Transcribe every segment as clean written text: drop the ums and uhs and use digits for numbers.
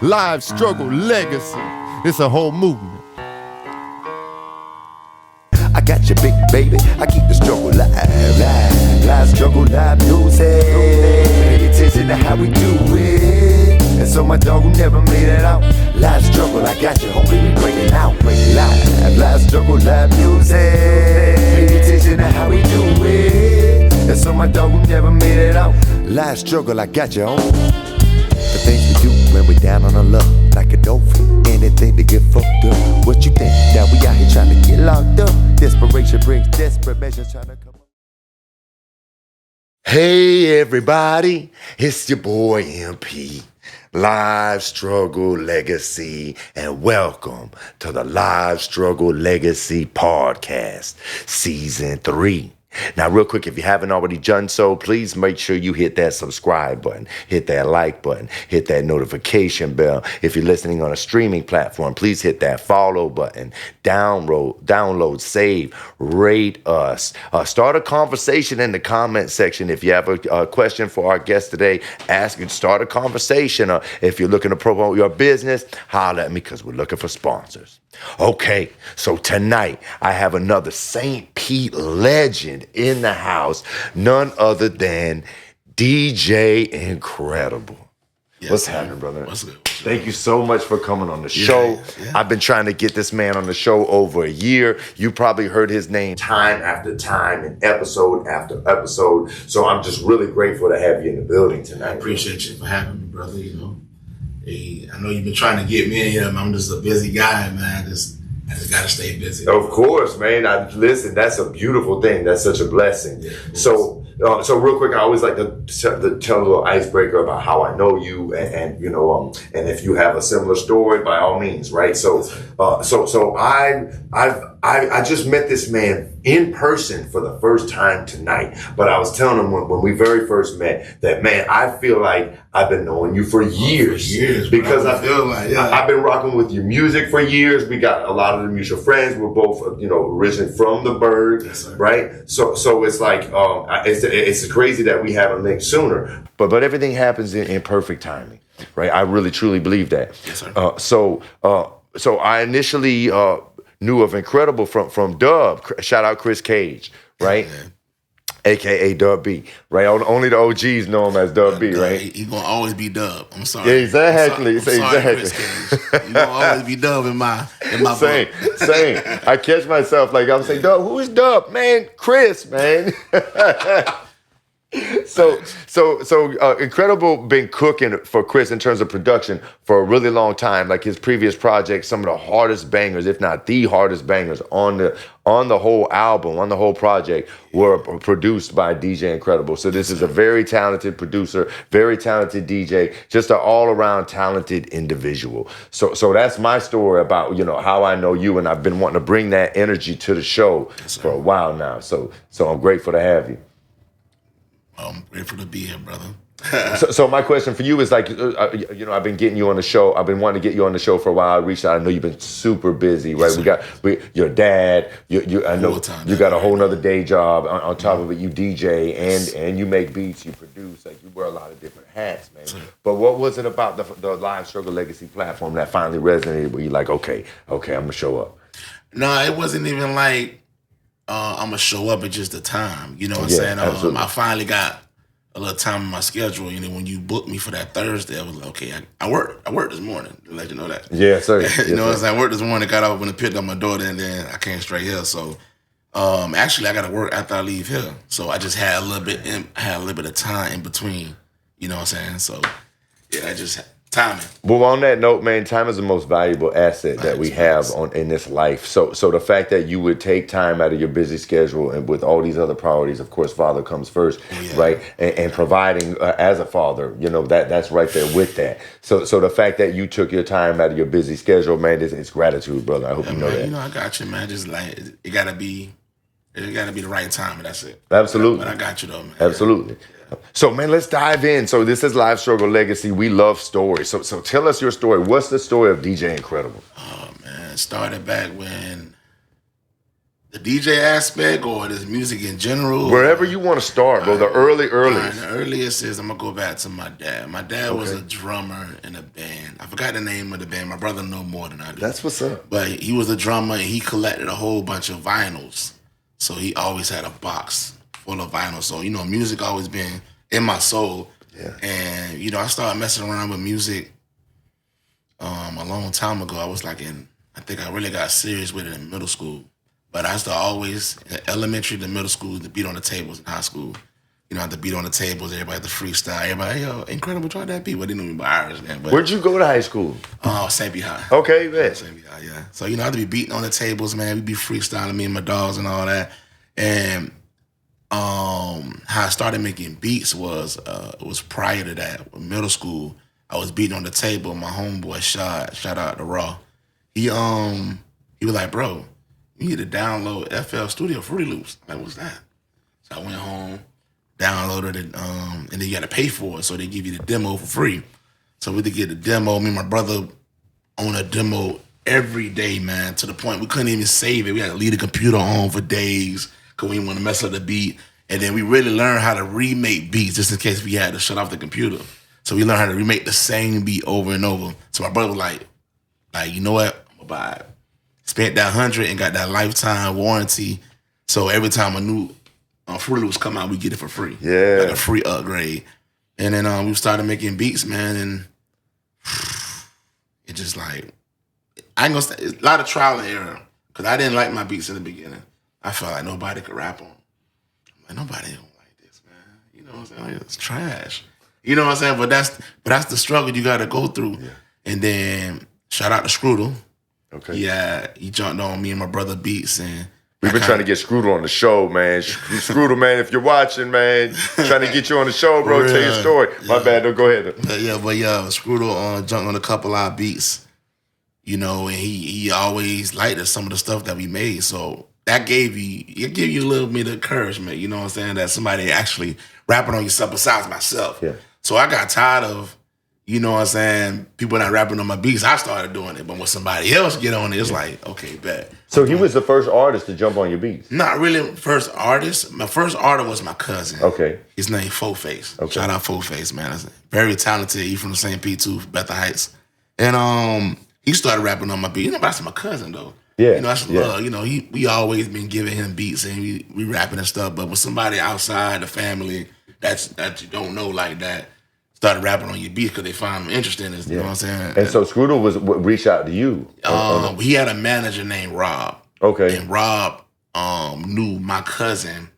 Live struggle legacy. It's a whole movement. I got you, big baby. I keep the struggle live struggle, live music. Pay attention to how we do it. And so my dog who never made it out. Live struggle, I got you, homie. We break it out, live struggle, live music. Pay attention to how we do it. And so my dog who never made it out. Live struggle, I got you, homie. The things we do when we down on our luck, like a dolphin, anything to get fucked up. What you think? Now we out here trying to get locked up. Desperation brings desperate measures trying to come up. Hey everybody, it's your boy MP, Live Struggle Legacy, and welcome to the Live Struggle Legacy Podcast, Season 3. Now, real quick, if you haven't already done so, please make sure you hit that subscribe button, hit that like button, hit that notification bell. If you're listening on a streaming platform, please hit that follow button, download, save, rate us. Start a conversation in the comment section. If you have a question for our guest today, start a conversation. If you're looking to promote your business, holler at me because we're looking for sponsors. Okay, so tonight I have another St. Pete legend in the house, none other than DJ Inkredible. Yes, What's happening, brother? What's good? Thank you so much for coming on the show. Yeah. I've been trying to get this man on the show over a year. You probably heard his name time after time and episode after episode. So I'm just really grateful to have you in the building tonight. I appreciate you for having me, brother. You know, hey, I know you've been trying to get me in here. I'm just a busy guy, man. I just gotta stay busy. Of course, man. Listen, that's a beautiful thing. That's such a blessing. Yeah, so real quick, I always like to tell a little icebreaker about how I know you, and you know, and if you have a similar story, by all means, right? So I just met this man in person for the first time tonight, but I was telling him when we very first met that, man, I feel like I've been knowing you for years, because I feel like I've been rocking with your music for years. We got a lot of the mutual friends. We're both, you know, originally from the Berg, yes, right? So it's like it's crazy that we haven't linked sooner, but everything happens in perfect timing, right? I really truly believe that. Yes, sir. So I initially knew of Inkredible from Dub. Shout out Chris Cage, right? Yeah. AKA Dub B, right? Only the OGs know him as Dub B, right? He's gonna always be Dub. I'm sorry. Yeah, exactly. I'm sorry, Chris Cage. He's gonna always be Dub in my Same. book. Same. I catch myself like I'm saying, Dub, who is Dub? Man, Chris, man. So Inkredible been cooking for Chris in terms of production for a really long time. Like his previous projects, some of the hardest bangers, if not the hardest bangers on the whole album, on the whole project, were produced by DJ Inkredible. So this is a very talented producer, very talented DJ, just an all-around talented individual. So that's my story about, you know, how I know you, and I've been wanting to bring that energy to the show for a while now. So I'm grateful to have you. I'm grateful to be here, brother. So my question for you is like, you know, I've been getting you on the show. I've been wanting to get you on the show for a while. I reached out. I know you've been super busy, right? Yes, Your dad. I know Full-time, you got a whole nother day job on top of it. You DJ and you make beats. You produce. Like you wear a lot of different hats, man. Sir. But what was it about the Live Struggle Legacy platform that finally resonated? Where you're like, okay, I'm gonna show up. No, it wasn't even like I'm gonna show up at just the time. You know what I'm saying? Absolutely. I finally got a little time in my schedule. You know, when you booked me for that Thursday, I was like, okay, I worked this morning to let you know that. Yeah, sir. You know what I'm saying? I worked this morning, got up and picked up my daughter, and then I came straight here. So actually I gotta work after I leave here. So I just had a little bit of time in between. You know what I'm saying? So yeah, I just timing. Well, on that note, man, time is the most valuable asset that we have in this life. So the fact that you would take time out of your busy schedule and with all these other priorities, of course, father comes first, right? And providing as a father, you know, that's right there with that. So the fact that you took your time out of your busy schedule, man, it's gratitude, brother. I hope you know that. You know, I got you, man. Just like it gotta be the right time, and that's it. Absolutely. But I got you though, man. Absolutely. So, man, let's dive in. So this is Live Struggle Legacy. We love stories. So tell us your story. What's the story of DJ Inkredible? Oh, man. It started back when the DJ aspect or this music in general. Wherever you want to start, bro. The earliest. The earliest is I'm going to go back to my dad. My dad was a drummer in a band. I forgot the name of the band. My brother know more than I do. That's what's up. But he was a drummer, and he collected a whole bunch of vinyls. So he always had a box full of vinyls. So, you know, music always been in my soul. Yeah. And, you know, I started messing around with music a long time ago. I was like I think I really got serious with it in middle school. But I used to always, in elementary to middle school, to beat on the tables in high school. You know, I had to beat on the tables, everybody had to freestyle. Everybody, yo, Inkredible, try that beat. Well, they didn't know me by Irish then. But, Where'd you go to high school? St. B. High. Okay, man. St. B. High, yeah. So, you know, I had to be beating on the tables, man. We'd be freestyling, me and my dogs and all that. And how I started making beats was prior to that. In middle school, I was beating on the table. My homeboy, shout out to Raw. He was like, bro, you need to download FL Studio Fruity Loops. I'm like, what's that? So I went home, downloaded it, and then you got to pay for it. So they give you the demo for free. So we had to get the demo. Me and my brother on a demo every day, man, to the point we couldn't even save it. We had to leave the computer on for days because we didn't want to mess up the beat. And then we really learned how to remake beats just in case we had to shut off the computer. So we learned how to remake the same beat over and over. So my brother was like, you know what? I'm going to buy it. Spent that $100 and got that lifetime warranty. So every time a new Fruity Loops come out, we get it for free. Yeah. Like a free upgrade. And then we started making beats, man, and it just like, I ain't gonna say, it's a lot of trial and error. Because I didn't like my beats in the beginning. I felt like nobody could rap on them. I'm like, nobody don't like this, man. You know what I'm saying? Like, it's trash. You know what I'm saying? But that's the struggle you gotta go through. Yeah. And then shout out to Screwdle. Okay. Yeah, he jumped on me and my brother beats, and we've been trying to get Screwdle on the show, man. Screwdle, man, if you're watching, man, trying to get you on the show, bro. Tell your story. My bad, don't go ahead. But Screwdle jumped on a couple of our beats, you know, and he always liked some of the stuff that we made. So that gave you a little bit of encouragement, you know what I'm saying? That somebody actually rapping on yourself besides myself. Yeah. So I got tired of, you know what I'm saying, people not rapping on my beats. I started doing it, but when somebody else get on it, it's like, okay, bet. So he was the first artist to jump on your beats? Not really first artist. My first artist was my cousin. Okay. His name Four Face. Okay. Shout out Four Face, man. Very talented. He from the same P too, Bethel Heights. And he started rapping on my beat. You know, that's my cousin though. Yeah. You know, that's love. You know, we always been giving him beats and we rapping and stuff. But with somebody outside the family that you don't know like that, started rapping on your beat because they found him interesting. You know what I'm saying? And so Screwdle was reached out to you. He had a manager named Rob. Okay. And Rob knew my cousin,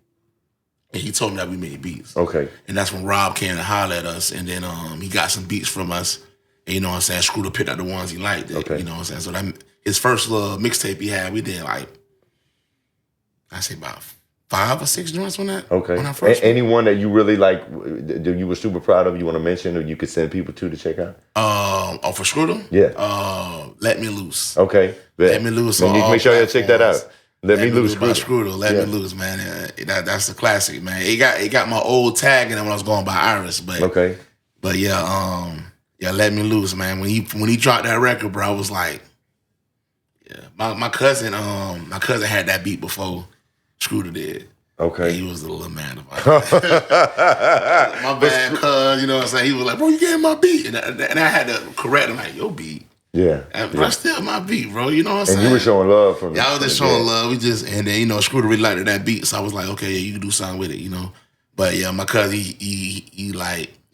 and he told me that we made beats. Okay. And that's when Rob came to holler at us, and then he got some beats from us. And you know what I'm saying? Screwdle picked out the ones he liked. Okay. You know what I'm saying? So his first little mixtape he had, we did like, I say about 5 or 6 joints on that. Okay. When I first anyone that you really like, that you were super proud of, you want to mention, or you could send people to check out? For Screwdle? Yeah. Let Me Loose. Okay. Let Me Loose. Make sure you check that out. Let Me Loose by Screwdle. Let Me Loose, man. That's the classic, man. It got my old tag in it when I was going by Iris, but okay. But yeah, Let Me Loose, man. When he dropped that record, bro, I was like, yeah. My cousin had that beat before Screwdle did. Okay. And he was a little mad about it. My bad, cuz, you know what I'm saying? He was like, bro, you gave my beat. And I had to correct him, like, your beat. Yeah. But still my beat, bro. You know what I'm saying? And you were showing love from I was just showing love. And then, you know, Screwdle really liked that beat. So I was like, okay, yeah, you can do something with it, you know. But yeah, my cousin, he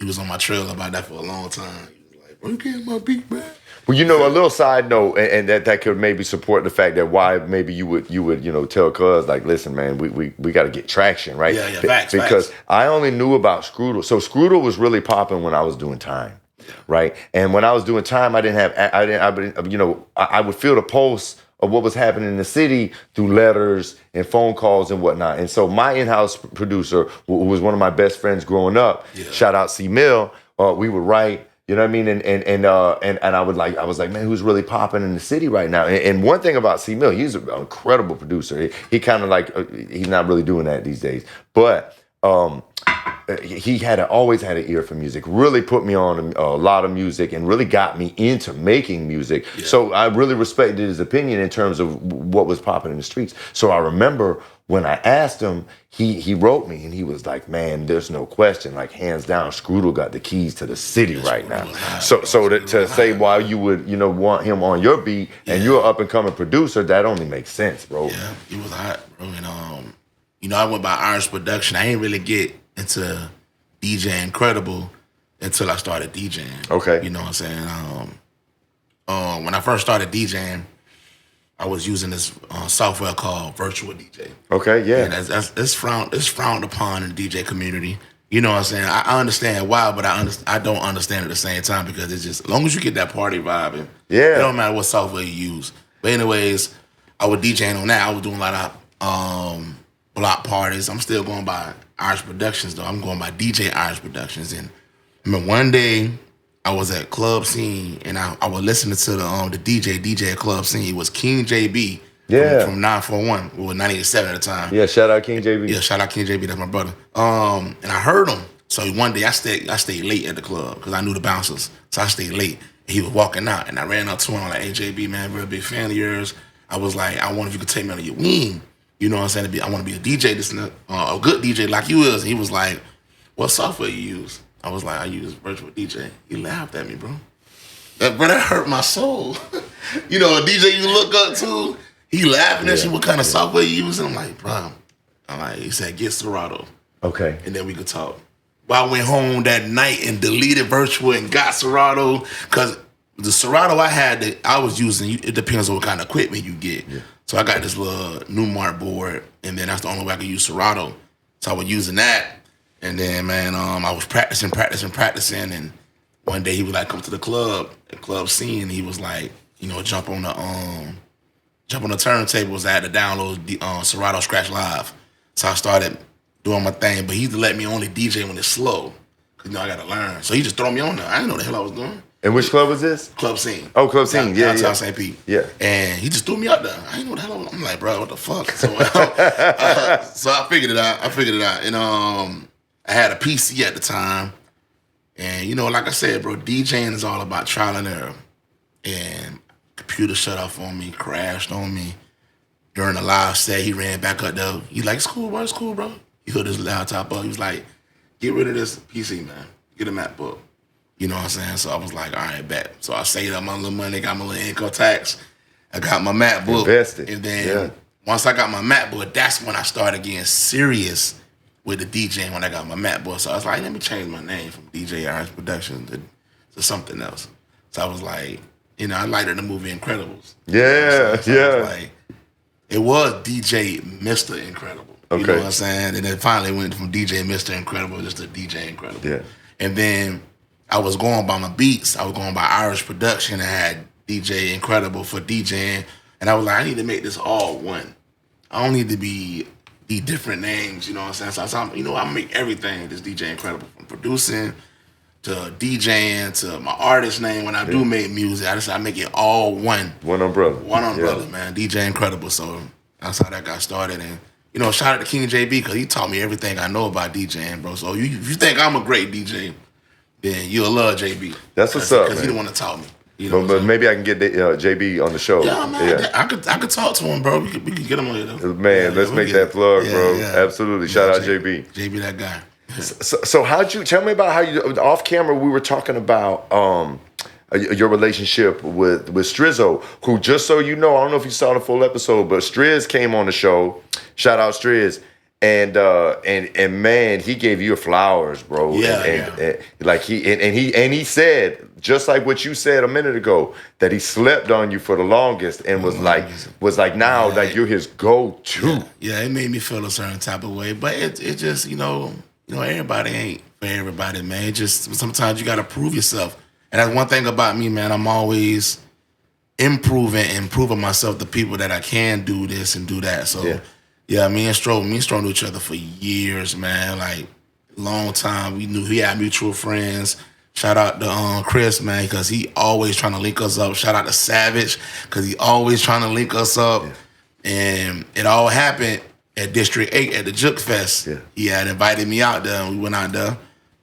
was on my trail about that for a long time. He was like, bro, you gave my beat, man. Well, you know, a little side note, and that could maybe support the fact that why maybe you would you know tell cuz like, listen, man, we got to get traction, right? Yeah, facts. Because I only knew about Screwdle. So Screwdle was really popping when I was doing Time, right? And when I was doing Time, I would feel the pulse of what was happening in the city through letters and phone calls and whatnot. And so my in-house producer, who was one of my best friends growing up, shout out C Mill, we would write. You know what I mean? And I was like, man, who's really popping in the city right now? And one thing about C Mill, he's an incredible producer. He kind of like, he's not really doing that these days. But he always had an ear for music, really put me on a lot of music and really got me into making music. Yeah. So I really respected his opinion in terms of what was popping in the streets. So I remember when I asked him, he wrote me and he was like, man, there's no question, like hands down, Scrootle got the keys to the city right now. So to say why you would, want him on your beat and you're an up and coming producer, that only makes sense, bro. Yeah, he was hot, bro. And I went by Irish Production. I ain't really get into DJ Inkredible until I started DJing. Okay. You know what I'm saying? When I first started DJing, I was using this software called Virtual DJ. Okay, yeah. And it's frowned upon in the DJ community. You know what I'm saying? I understand why, but I don't understand at the same time because it's just, as long as you get that party vibing, it don't matter what software you use. But anyways, I was DJing on that. I was doing a lot of block parties. I'm still going by Irish Productions, though. I'm going by DJ Irish Productions. And I remember one day I was at Club Scene and I was listening to the DJ at Club Scene. It was King JB from 941. It was 98.7 at the time. Yeah, shout out King JB. Yeah, shout out King JB. That's my brother. And I heard him. So one day I stayed late at the club because I knew the bouncers. So I stayed late. And he was walking out and I ran up to him like, hey, JB, man, real big fan of yours. I was like, I wonder if you could take me under your wing. You know what I'm saying? I want to be a DJ, a good DJ like you is. And he was like, what software you use? I was like, I use Virtual DJ. He laughed at me, bro. That hurt my soul. A DJ you look up to, he laughing at you, what kind of software you use? And I'm like, bro. He said, get Serato. Okay. And then we could talk. But I went home that night and deleted Virtual and got Serato because the Serato I was using, it depends on what kind of equipment you get. Yeah. So I got this little Newmart board, and then that's the only way I could use Serato. So I was using that, and then, man, I was practicing, and one day he was like, come to the club scene, and he was like, jump on the turntables. I had to download Serato Scratch Live. So I started doing my thing, but he used to let me only DJ when it's slow, because, I got to learn. So he just throw me on there. I didn't know the hell I was doing. And which club was this? Club Scene. Oh, Club Scene, yeah. Downtown St. Pete. Yeah. And he just threw me out there. I didn't know what the hell I was. I'm like, bro, what the fuck? So, so I figured it out. And I had a PC at the time. And, like I said, bro, DJing is all about trial and error. And computer shut off on me, crashed on me. During the live set, he ran back up there. He like, it's cool, bro. He hooked his laptop up. He was like, get rid of this PC, man. Get a MacBook. You know what I'm saying? So I was like, all right, bet. So I saved up my little money, got my little income tax. I got my MacBook. Invested. And then once I got my MacBook, that's when I started getting serious with the DJing when I got my MacBook. So I was like, let me change my name from DJ Irish Productions to something else. So I was like, I liked the movie Incredibles. Yeah, it was DJ Mr. Incredible. Okay. You know what I'm saying? And then finally went from DJ Mr. Incredible just to DJ Incredible. Yeah. And then I was going by my beats. I was going by Irish Production. I had DJ Inkredible for DJing. And I was like, I need to make this all one. I don't need to be different names, you know what I'm saying? So I make everything just DJ Inkredible. From producing to DJing to my artist name. When I do make music, I make it all one. One umbrella. Man. DJ Inkredible. So that's how that got started. And, shout out to King JB because he taught me everything I know about DJing, bro. So if you think I'm a great DJ, then you'll love JB. That's what's up, because he the one that taught me. But maybe I can get JB on the show. Yeah, man. Yeah. I could talk to him, bro. We could get him on here, though. Man, let's make that plug, bro. Yeah. Absolutely. Shout out JB. JB, that guy. So how'd you, tell me about how you, off camera, we were talking about your relationship with Strizzo, who, just so you know, I don't know if you saw the full episode, but Striz came on the show. Shout out Striz. And man, he gave you flowers, bro. And he said, just like what you said a minute ago, that he slept on you for the longest and was like now like you're his go-to. Yeah, it made me feel a certain type of way, but it just everybody ain't for everybody, man. It just sometimes you gotta prove yourself, and that's one thing about me, man. I'm always improving myself to people that I can do this and do that. So. Yeah, me and Stro knew each other for years, man. Like, long time. We had mutual friends. Shout out to Chris, man, because he always trying to link us up. Shout out to Savage, because he always trying to link us up. Yeah. And it all happened at District 8 at the Juke Fest. Yeah. He had invited me out there, and we went out there.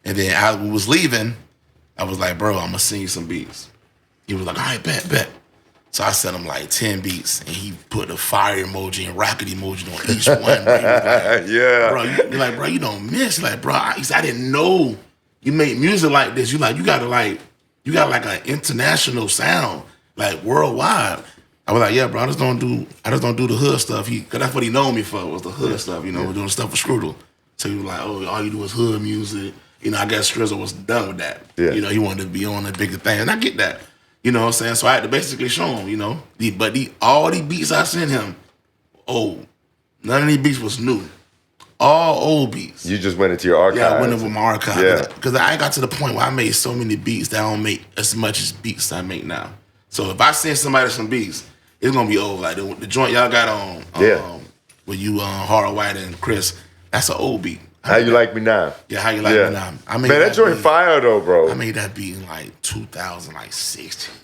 And then as we was leaving, I was like, bro, I'm going to sing you some beats. He was like, all right, bet. So I sent him like 10 beats, and he put a fire emoji and rocket emoji on each one. Bro. He was like, Yeah. bro, you don't miss. Like, bro, I didn't know you make music like this. You got like an international sound, like worldwide. I was like, yeah, bro, I just don't do the hood stuff. Cause that's what he known me for, was the hood stuff, doing stuff for Screwdle. So he was like, oh, all you do is hood music. I guess Strizzo was done with that. Yeah. He wanted to be on a bigger thing. And I get that. You know what I'm saying? So I had to basically show him, all the beats I sent him, old. None of these beats was new. All old beats. You just went into your archive. Yeah, I went into my archive. Yeah. Because I got to the point where I made so many beats that I don't make as much as beats I make now. So if I send somebody some beats, it's going to be old. Like the joint y'all got on with you, Hard White and Chris, that's an old beat. How You Like Me Now? Yeah, How You Like Me Now. Man, that joint fire though, bro. I made that beat in like 2016.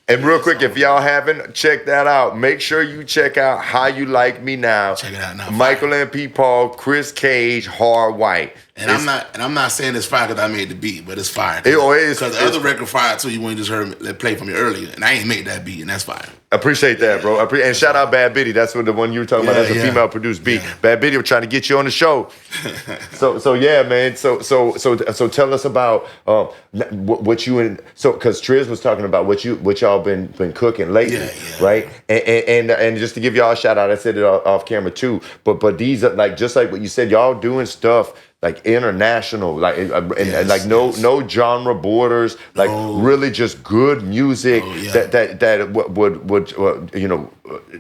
And real quick, if y'all haven't checked that out, make sure you check out How You Like Me Now. Check it out now. Michael and P. Paul, Chris Cage, Hard White. And I'm not saying it's fire because I made the beat, but it's fire. It is. Because the other record fire too, you wouldn't just heard me play from me earlier, and I ain't made that beat, and that's fire. Appreciate that, bro. And shout out Bad Bitty. That's what the one you were talking about. That's a female produced beat. Yeah. Bad Bitty, we're trying to get you on the show. So yeah, man. So tell us about what you and because Triz was talking about what y'all been cooking lately, right? And just to give y'all a shout out, I said it off camera too. But these are like just like what you said, y'all doing stuff like international, like and like no genre borders, like really just good music that would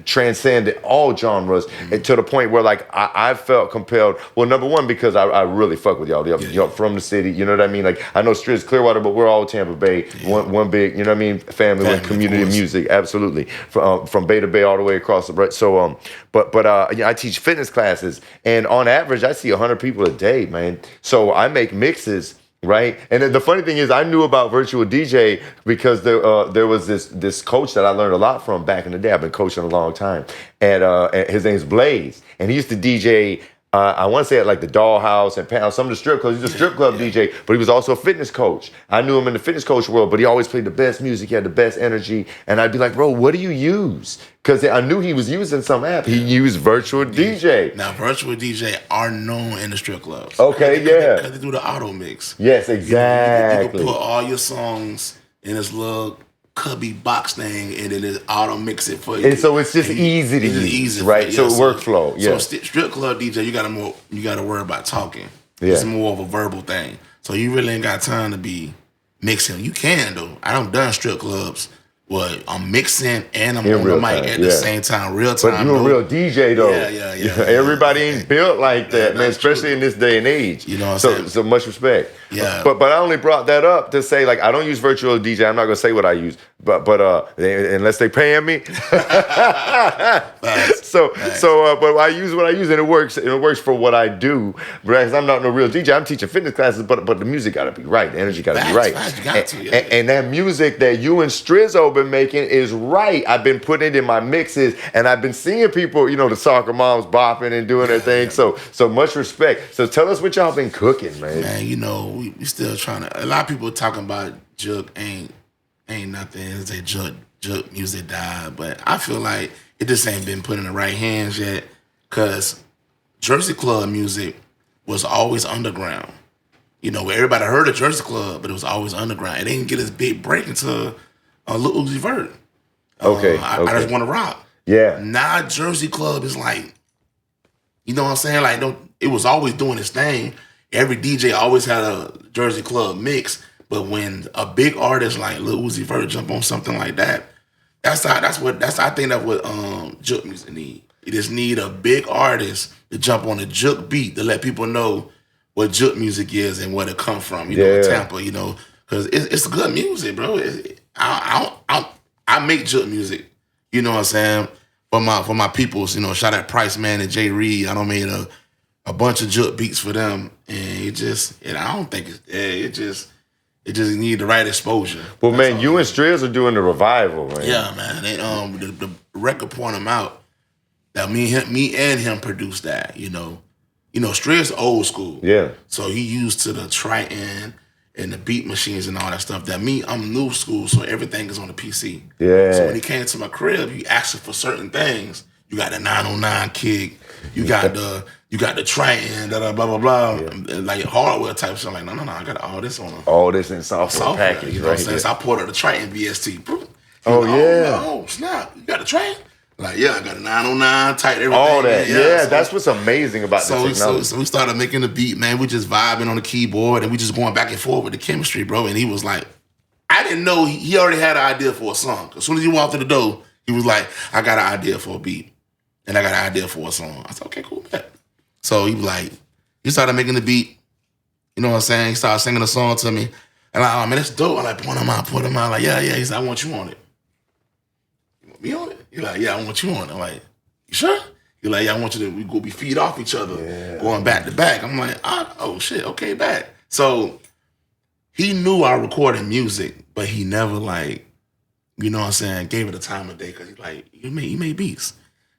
transcend all genres, and to the point where like I felt compelled. Well, number one, because I really fuck with y'all. Y'all from the city, you know what I mean? Like I know Strizz Clearwater, but we're all Tampa Bay, one big, you know what I mean, family with community music, absolutely, from Bay to Bay all the way across the breadth. So I teach fitness classes, and on average I see 100 people a day, man. So I make mixes, right? And the funny thing is, I knew about virtual DJ because there was this coach that I learned a lot from back in the day. I've been coaching a long time, and his name's Blaze, and he used to DJ. I want to say at like the Dollhouse and some of the strip clubs. He's a strip club DJ, but he was also a fitness coach. I knew him in the fitness coach world, but he always played the best music. He had the best energy. And I'd be like, bro, what do you use? Because I knew he was using some app. He used virtual DJ. Now, virtual DJ are known in the strip clubs. Okay, Because they do the auto mix. Yes, exactly. You can put all your songs in this little cubby box thing, and then it auto mix it for you. And so it's just easy to use, right? So workflow, So strip club DJ, you gotta worry about talking. Yeah. It's more of a verbal thing. So you really ain't got time to be mixing. You can though. I done strip clubs. I'm mixing and I'm on the mic at the same time, real time. But you're a real DJ though. Yeah. Everybody ain't built like that, man, especially in this day and age. You know what I'm saying? So much respect. Yeah. But I only brought that up to say, like, I don't use virtual DJ. I'm not gonna say what I use, but unless they paying me. But I use what I use, and it works. And it works for what I do. But I'm not no real DJ. I'm teaching fitness classes, but the music gotta be right. The energy gotta be right. You got to, and that music that you and Strizzo been making is right. I've been putting it in my mixes, and I've been seeing people, the soccer moms bopping and doing their thing. So much respect. So tell us what y'all been cooking, man. Man, we still trying to. A lot of people talking about Juke ain't nothing. They Juke music died, but I feel like it just ain't been put in the right hands yet. Cause Jersey Club music was always underground. Where everybody heard of Jersey Club, but it was always underground. It didn't get its big break until Lil Uzi Vert. Okay. I just want to rock. Yeah. Now Jersey Club is like, you know what I'm saying? Like, it was always doing its thing. Every DJ always had a Jersey Club mix, but when a big artist like Lil Uzi Vert jump on something like that, I think that's what Juke music need. You just need a big artist to jump on a Juke beat to let people know what Juke music is and where it come from. Tampa, because it's good music, bro. I make Juke music. You know what I'm saying? For my peoples, shout out Price Man and Jay Reed. I done made a bunch of Juke beats for them, and I don't think it just need the right exposure. Well, man, you and Strizz are doing the revival, man. Yeah, man. They, the record point them out. that me and him produced that. You know, Strizzo old school. Yeah. So he used to the Triton and the beat machines and all that stuff. That me, I'm new school, so everything is on the PC. Yeah. So when he came to my crib, he asked for certain things. You got the 909 kick. You got the Triton, blah blah blah, and like hardware type stuff. I'm like, no, I got all this on all this in software package. You know what I'm saying? So I ported the Triton VST. Oh snap! You got the Triton? Like, yeah, I got a 909 tight, everything. All that, so, that's what's amazing about the technology. So we started making the beat, man. We just vibing on the keyboard, and we just going back and forth with the chemistry, bro. And he was like, I didn't know he already had an idea for a song. As soon as he walked through the door, he was like, I got an idea for a beat, and I got an idea for a song. I said, okay, cool, bet. So he was like, he started making the beat. You know what I'm saying? He started singing a song to me, and like, oh man, that's dope. I'm like, point him out. Like, yeah. He said, I want you on it. You want me on it? He's like, yeah, I want you on it. I'm like, you sure? He's like, yeah, I want you to, we go be feed off each other, going back to back. I'm like, oh shit, okay, back. So he knew I recorded music, but he never like, you know what I'm saying, gave it a time of day because he's like, you made beats.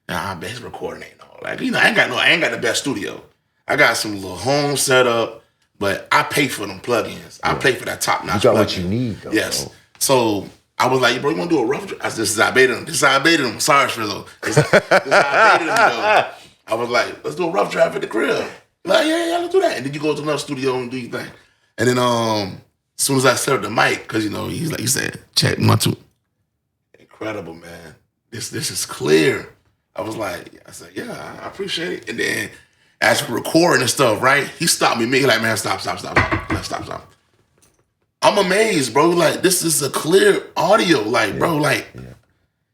Nah, I bet his recording ain't all. Like, I ain't got the best studio. I got some little home setup, but I pay for them plugins. I pay for that top notch. You got what you need, though. Yes. Bro. So I was like, bro, you want to do a rough draft? I said, this is how I baited him. Sorry, Strizzo. This is how I baited him, though. I was like, let's do a rough draft at the crib. Like, yeah, let's do that. And then you go to another studio and do your thing. And then as soon as I set up the mic, because, he said, check 1, 2. Incredible, man. This is clear. I said, yeah, I appreciate it. And then as for recording and stuff, right? He stopped me. He like, man, stop. I'm amazed, bro. Like, this is a clear audio. Like, bro, like,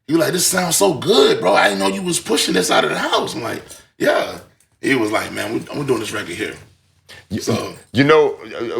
you like, this sounds so good, bro. I didn't know you was pushing this out of the house. I'm like, yeah. He was like, man, I'm doing this record here. So,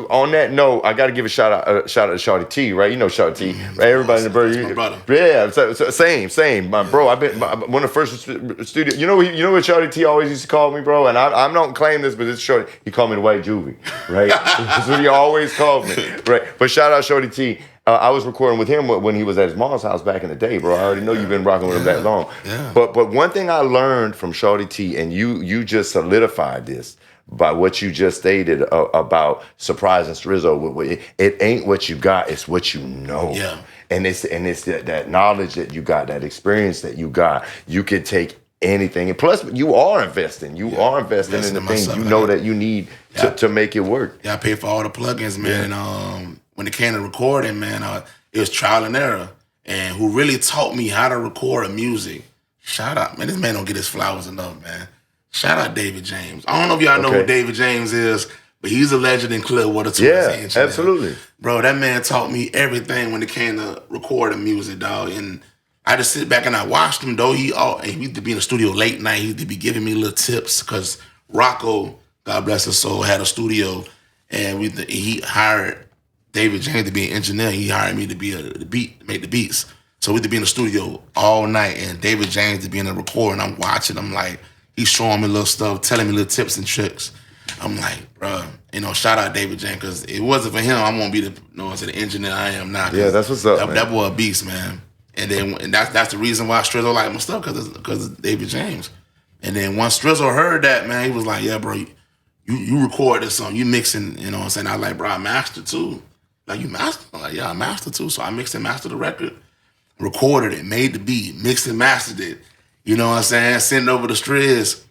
on that note, I got to give a shout out to Shawty T, right? You know Shawty T, right? Everybody in the bird. My brother. Yeah, so same, my bro. I've been one of the first studio. You know what Shawty T always used to call me, bro. And I don't claim this, but it's Shawty. He called me the white juvie, right? That's what he always called me, right? But shout out Shawty T. I was recording with him when he was at his mom's house back in the day, bro. I already know you've been rocking with him that long. Yeah. But one thing I learned from Shawty T, and you just solidified this by what you just stated about surprising Strizzo. It ain't what you got, it's what you know. Yeah. And it's that knowledge that you got, that experience that you got. You can take anything. And plus, you are investing. You are investing in the things you know that you need to make it work. Yeah, I paid for all the plugins, man. And when it came to recording, man, it was trial and error. And who really taught me how to record music, shout out, man. This man don't get his flowers enough, man. Shout out David James. I don't know if y'all know who David James is, but he's a legend in Clearwater too. Yeah, absolutely. Bro, that man taught me everything when it came to recording music, dog. And I just sit back and I watched him, though. He used to be in the studio late night. He used to be giving me little tips because Rocco, God bless his soul, had a studio. And he hired David James to be an engineer. He hired me to be make the beats. So we had to be in the studio all night, and David James to be in the recording. I'm watching. I'm like, he's showing me little stuff, telling me little tips and tricks. I'm like, bro, shout out David James, because it wasn't for him, I won't be the engineer I am now. Yeah, that's what's up, man. That boy a beast, man. And that's the reason why Strizzo like my stuff, because of David James. And then once Strizzo heard that, man, he was like, yeah, bro, you record this song, you mixing, you know what I'm saying? I was like, bro, I mastered too. Like, you mastered? I'm like, yeah, I mastered too. So I mixed and mastered the record, recorded it, made the beat, mixed and mastered it. You know what I'm saying? Sent it over to Striz.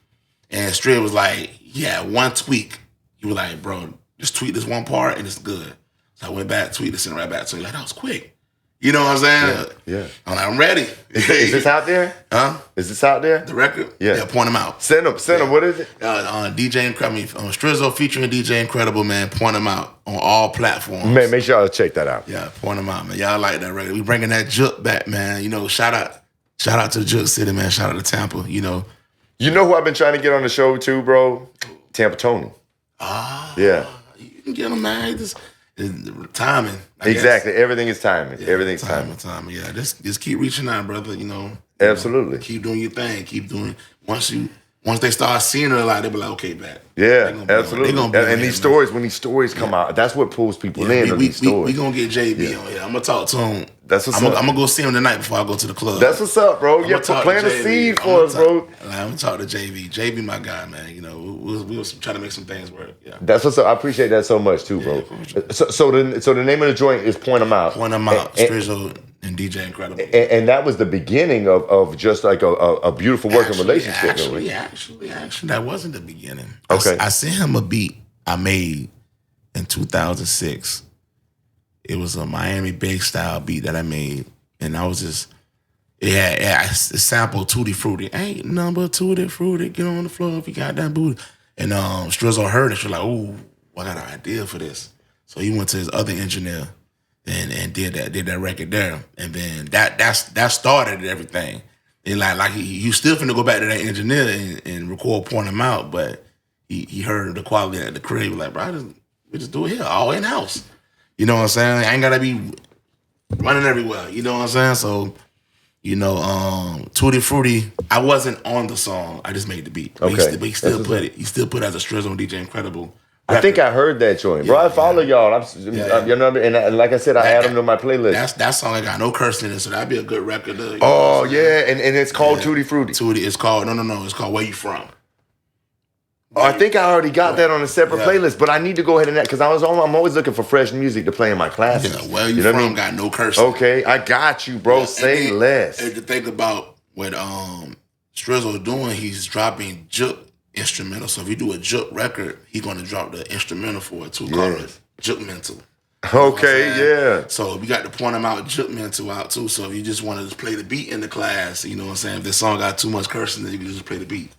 And Striz was like, yeah, one tweak. He was like, bro, just tweak this one part and it's good. So I went back, tweaked it, sent it right back to him. Like, that was quick. You know what I'm saying? Yeah. I'm like, I'm ready. Is this out there? Huh? Is this out there? The record? Yeah. Point them out. Send them. What is it? DJ Inkredible. Strizzo featuring DJ Inkredible, man. Point them out on all platforms. Man, make sure y'all check that out. Yeah, point them out, man. Y'all like that record. We bringing that juke back, man. Shout out to Juke City, man. Shout out to Tampa, You know who I've been trying to get on the show too, bro? Tampa Tony. Yeah. You can get him, man. Timing. Exactly. Everything is timing. Yeah, everything's timing. Yeah. Just keep reaching out, brother. Absolutely. Keep doing your thing. Keep doing. Once you once they start seeing it a lot, they be like, okay, bet. Yeah, absolutely. And these stories, stories, when these stories come out, that's what pulls people in on these stories. We gonna get JB on here. I'm gonna talk to him. That's what's up. I'm gonna go see him tonight before I go to the club. That's what's up, bro. Yeah, plant a seed for us, bro. I'm gonna talk to JB. JB, my guy, man. You know, we'll try to make some things work. Yeah. That's what's up. I appreciate that so much too, bro. So the name of the joint is Point 'Em Out. Point 'Em Out. Strizzo and DJ Inkredible. And that was the beginning of just like a beautiful working relationship. Actually, that wasn't the beginning. Okay. I sent him a beat I made in 2006. It was a Miami Bay style beat that I made, and I was just it sampled Tutti Frutti. Ain't number Tutti Frutti, get on the floor if you got that booty. And Strizzo heard it. She was like, "Ooh, I got an idea for this." So he went to his other engineer and did that record there, and then that started everything. And like he still finna go back to that engineer and record Point 'Em Out, but he heard the quality at the crib. Like, bro, we just do it here, all in house. You know what I'm saying? I ain't gotta be running everywhere. You know what I'm saying? So, you know, Tutti Frutti, I wasn't on the song. I just made the beat. Okay. But he still put it. He still put it as a Strizzo and DJ Inkredible. I think I heard that joint, bro. I follow y'all. You know what I mean? And like I said, I add them to my playlist. That song ain't got no cursing in it, so that'd be a good record. Oh yeah, and it's called Tutti Frutti. Tutti, it's called it's called Where You From. Oh, I think I already got that on a separate playlist, but I need to go ahead and that because I'm always looking for fresh music to play in my classes. Yeah, Where You From I mean? Got no cursing. Okay, I got you, bro. Say less. And to think about what Strizzo is doing, he's dropping juke instrumental. So if you do a juke record, he's going to drop the instrumental for it too, called it Juke Mental. Okay, yeah. So we got to Point 'Em Out, Juke Mental out too. So if you just want to play the beat in the class, you know what I'm saying? If this song got too much cursing, then you can just play the beat.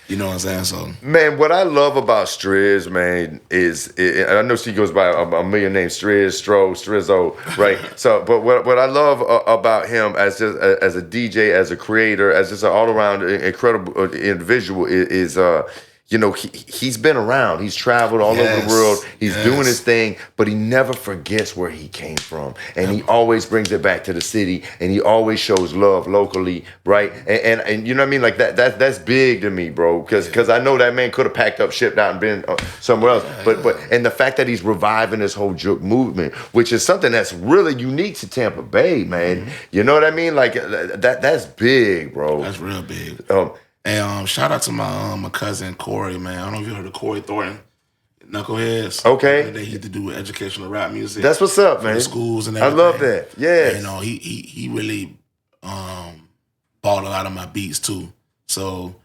You know what I'm saying? So, man, what I love about Striz, man, is I know she goes by a million names, Strizzo, right? So, but what I love about him as a DJ, as a creator, as just an all around incredible individual is you know, he's been around. He's traveled all over the world. He's doing his thing, but he never forgets where he came from. And he always brings it back to the city, and he always shows love locally, right? And you know what I mean? Like that's big to me, bro, because I know that man could have packed up, shipped out, and been somewhere else. But and the fact that he's reviving this whole juke movement, which is something that's really unique to Tampa Bay, man. Mm-hmm. You know what I mean? Like that's big, bro. That's real big. And shout out to my cousin Corey, man. I don't know if you heard of Corey Thornton, Knuckleheads. Okay. They used to do educational rap music. That's what's up, man. The schools and everything. I love that. Yeah. You know, he really bought a lot of my beats too. So,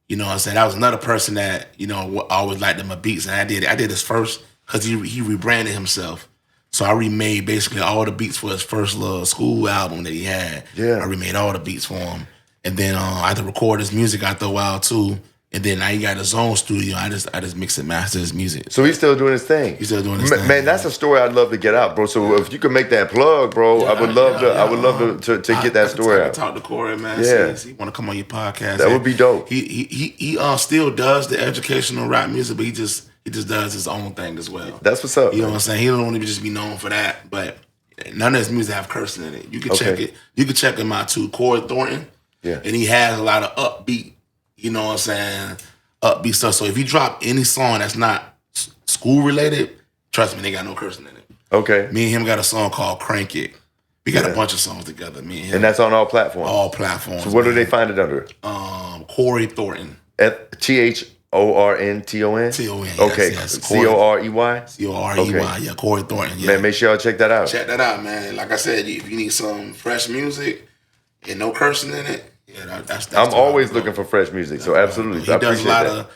you know what I'm saying? That was another person that, you know, always liked my beats. And I did this first because he rebranded himself. So I remade basically all the beats for his first little school album that he had. Yeah. I remade all the beats for him. And then I had to record his music after a while too. And then now he got his own studio. I just mix and master his music. So he's still doing his thing. He's still doing his thing. Man, that's a story I'd love to get out, bro. So if you could make that plug, bro, I would love to get that story out. I talk to Corey, man. Yeah. He want to come on your podcast. That would be dope. He still does the educational rap music, but he just does his own thing as well. That's what's up. You know what I'm saying? He don't want to just be known for that, but none of his music have cursing in it. You can check it. You can check him out too. Corey Thornton. Yeah. And he has a lot of upbeat, you know what I'm saying, upbeat stuff. So if you drop any song that's not school related, trust me, they got no cursing in it. Okay. Me and him got a song called Crank It. We got a bunch of songs together, me and him. And that's on all platforms? All platforms. So what do they find it under? Corey Thornton. THORNTON? TON. Okay. Yes. COREY? COREY, yeah, Corey Thornton. Yeah. Man, make sure y'all check that out. Check that out, man. Like I said, if you need some fresh music and no cursing in it, yeah, that's I'm always looking for fresh music, so absolutely. He does a lot of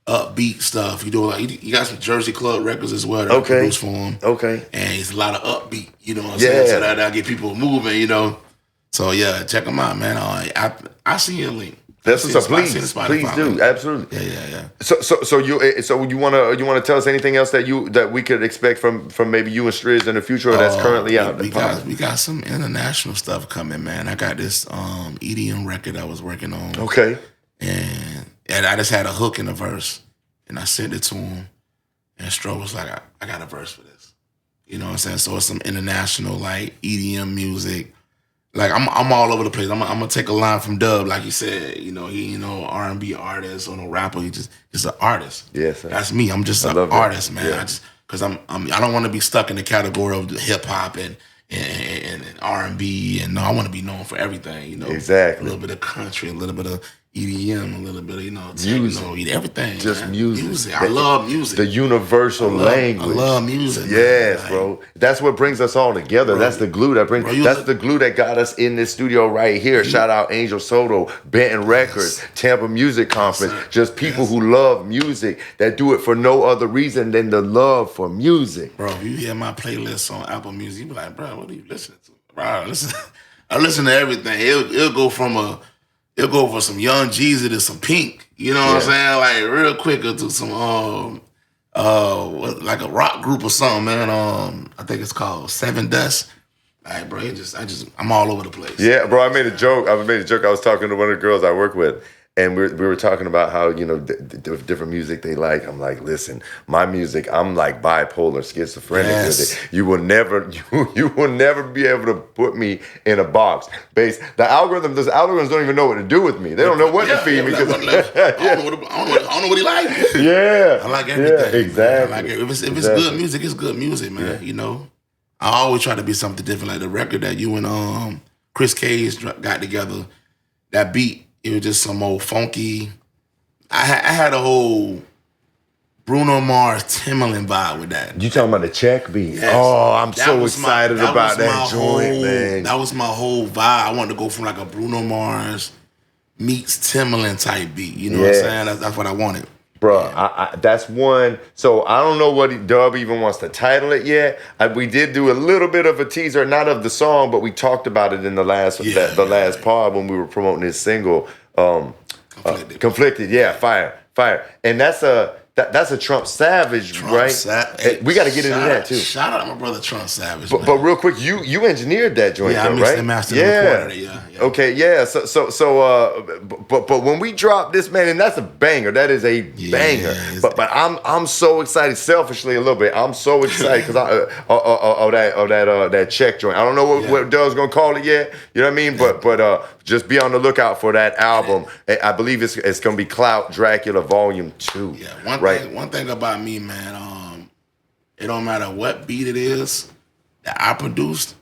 upbeat stuff. You do he got some Jersey Club records as well that I produce for him. Okay. And it's a lot of upbeat, you know what I'm saying? So that'll get people moving, you know. So yeah, check him out, man. I see your link. That's what's up. Please do. Absolutely. Yeah. So you wanna tell us anything else that we could expect from maybe you and Striz in the future, or that's currently out? We got some international stuff coming, man. I got this EDM record I was working on. Okay. And I just had a hook in a verse, and I sent it to him, and Stro was like, I got a verse for this. You know what I'm saying? So it's some international like EDM music. like I'm all over the place. I'm gonna take a line from Dub, like you said. You know, he R&B artist or no rapper. He just an artist. Yes, sir. That's me. I'm just an artist, man. Yeah. Because I don't want to be stuck in the category of hip hop and R&B, and no, I want to be known for everything. You know, exactly. A little bit of country, a little bit of EDM, a little bit of music, everything. Just man. music. I love music. The universal language. I love music. Yes, bro. That's what brings us all together. Bro, that's the glue that brings. That's the glue that got us in this studio right here. Shout out Angel Soto, Benton Records, Tampa Music Conference. Just people who love music that do it for no other reason than the love for music. Bro, if you hear my playlist on Apple Music, you be like, bro, what are you listening to? Bro, I listen to everything. It'll go from some Young Jeezy to some Pink. You know what I'm saying? Like real quick to some like a rock group or something, man. I think it's called Seven Dust. Like, bro, I'm all over the place. Yeah, bro. I made a joke. I was talking to one of the girls I work with, and we were talking about how, you know, the different music they like. I'm like, listen, my music, I'm like bipolar, schizophrenic with it. You will never be able to put me in a box. The algorithms don't even know what to do with me. They don't know what to feed me. I don't know what he likes. Yeah. I like everything. Yeah, exactly. I like it. If it's good music, it's good music, man. Yeah. You know, I always try to be something different. Like the record that you and Chris Cage got together, that beat. It was just some old funky. I had a whole Bruno Mars Timbaland vibe with that. You talking about the check beat? Yes. Oh, I'm so excited about that joint, man. That was my whole vibe. I wanted to go from like a Bruno Mars meets Timbaland type beat. You know what I'm saying? That's what I wanted. Bro, that's one. So I don't know what Dub even wants to title it yet. We did do a little bit of a teaser, not of the song, but we talked about it in the last pod when we were promoting his single. Conflicted. Yeah, fire. And that's a Trump Savage, right? We got to get into that too. Shout out to my brother Trump Savage. But real quick, you engineered that joint, though, right? Yeah, I mixed and mastered and recorded it. Yeah. Okay, yeah. But when we drop this, man, and that's a banger. That is a banger. But I'm so excited, selfishly a little bit. I'm so excited because that check joint. I don't know what Doug's gonna call it yet. You know what I mean? But just be on the lookout for that album. I believe it's gonna be Clout Dracula Volume 2. Yeah. One thing about me, man. It don't matter what beat it is that I produced.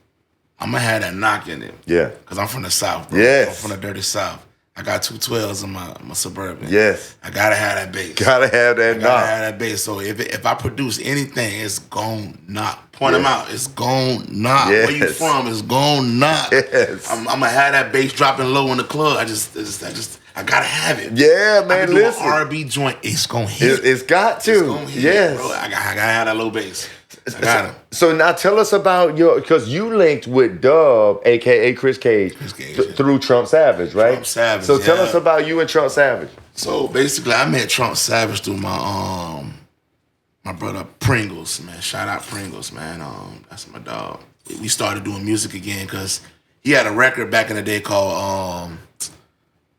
I'm going to have that knock in it. Yeah. Because I'm from the South, bro. Yes. I'm from the dirty South. I got 212s in my Suburban. Yes. I got to have that bass. Got to have that knock. Got to have that bass. So if I produce anything, it's going to knock. Point them out. It's going to knock. Yes. Where you from? It's going to knock. Yes. I'm going to have that bass dropping low in the club. I got to have it. Yeah, man, listen. An R&B joint, it's going to hit. It's got to. It's going to hit, yes. bro. I got to have that low bass. So now tell us about because you linked with Dub, aka Chris Cage, through Trump Savage, right? Trump Savage. So tell us about you and Trump Savage. So basically, I met Trump Savage through my brother Pringles, man. Shout out Pringles, man. That's my dog. We started doing music again because he had a record back in the day called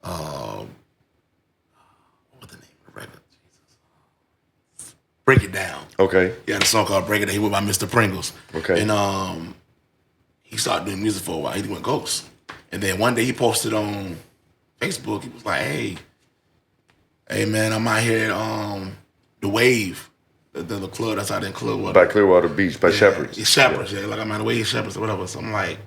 what's the name of the record? Break It Down. Okay. He had a song called Break It Down. He went by Mr. Pringles. Okay. And he started doing music for a while. He went ghost. And then one day he posted on Facebook. He was like, hey man, I'm out here at The Wave, the club that's out in Clearwater. By Clearwater Beach, by Shepherd's. Yeah, Shepherd's, yeah. Like I'm at The Wave, Shepherd's or whatever. So I'm like,